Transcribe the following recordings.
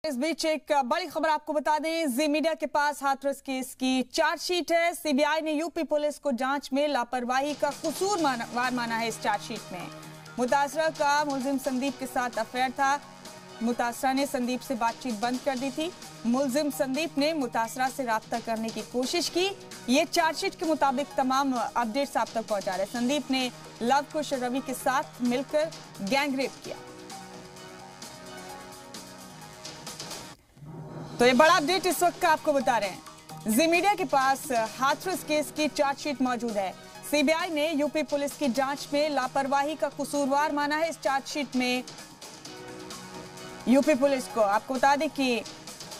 इस बीच एक बड़ी खबर आपको बता दें, जी मीडिया के पास हाथरस केस की चार्जशीट है। सीबीआई ने यूपी पुलिस को जांच में लापरवाही का कसूरवार माना है। इस चार्जशीट में मुतासरा का मुलजिम संदीप के साथ अफेयर था। मुतासरा ने संदीप से बातचीत बंद कर दी थी। मुलजिम संदीप ने मुतासरा से राब्ता करने की कोशिश की। ये चार्जशीट के मुताबिक तमाम अपडेट्स आप तक पहुंचा रहे। संदीप ने लव कुश और रवि के साथ मिलकर गैंगरेप किया। तो ये बड़ा अपडेट इस वक्त का आपको बता रहे हैं। जी मीडिया के पास हाथरस केस की चार्जशीट मौजूद है। सीबीआई ने यूपी पुलिस की जांच में लापरवाही का कसूरवार माना है। इस चार्जशीट में यूपी पुलिस को आपको बता दें कि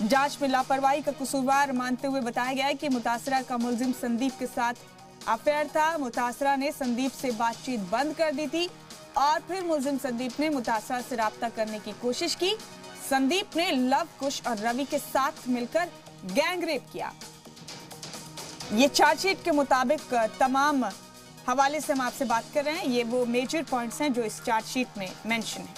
जांच में लापरवाही का कसूरवार मानते हुए बताया गया है कि मुतासरा का मुलजिम संदीप के साथ अफेयर था। मुतासरा ने संदीप से बातचीत बंद कर दी थी और फिर मुलजिम संदीप ने मुतासरा से राब्ता करने की कोशिश की। संदीप ने लव कुश और रवि के साथ मिलकर गैंगरेप किया। ये चार्जशीट के मुताबिक तमाम हवाले से हम आपसे बात कर रहे हैं। ये वो मेजर पॉइंट्स हैं जो इस चार्जशीट में मेंशन है।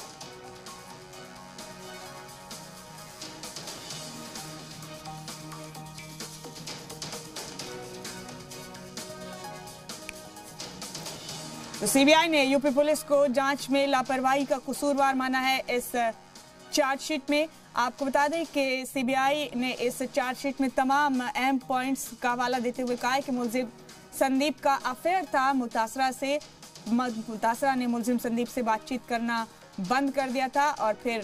तो सीबीआई ने यूपी पुलिस को जांच में लापरवाही का कसूरवार माना है। इस चार्जशीट में आपको बता दें कि सीबीआई ने इस चार्जशीट में तमाम अहम पॉइंट्स का हवाला देते हुए कहा है कि मुलजिम संदीप का अफेयर था मुतासरा से। मुतासरा ने मुलजिम संदीप से बातचीत करना बंद कर दिया था और फिर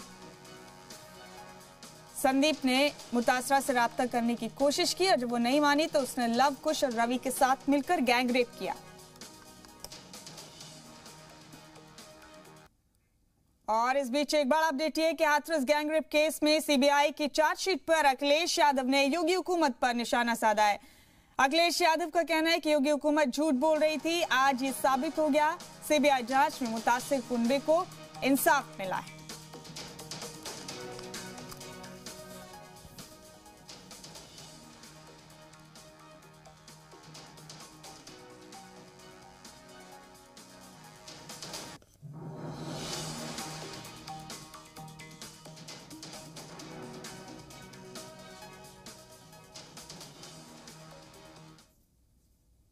संदीप ने मुतासरा से राब्ता करने की कोशिश की और जब वो नहीं मानी तो उसने लव कुश और रवि के साथ मिलकर गैंगरेप किया। और इस बीच एक बड़ा अपडेट ये कि हाथरस गैंगरेप केस में सीबीआई की चार्जशीट पर अखिलेश यादव ने योगी हुकूमत पर निशाना साधा है। अखिलेश यादव का कहना है कि योगी हुकूमत झूठ बोल रही थी। आज ये साबित हो गया। सीबीआई जांच में मुतासिर कुनबे को इंसाफ मिला है।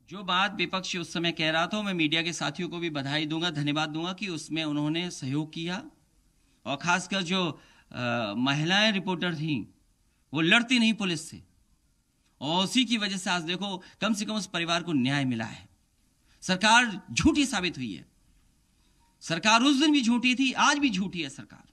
जो बात विपक्ष उस समय कह रहा था, मैं मीडिया के साथियों को भी बधाई दूंगा, धन्यवाद दूंगा कि उसमें उन्होंने सहयोग किया। और खासकर जो महिलाएं रिपोर्टर थीं वो लड़ती नहीं पुलिस से, और उसी की वजह से आज देखो कम से कम उस परिवार को न्याय मिला है। सरकार झूठी साबित हुई है। सरकार उस दिन भी झूठी थी, आज भी झूठी है सरकार।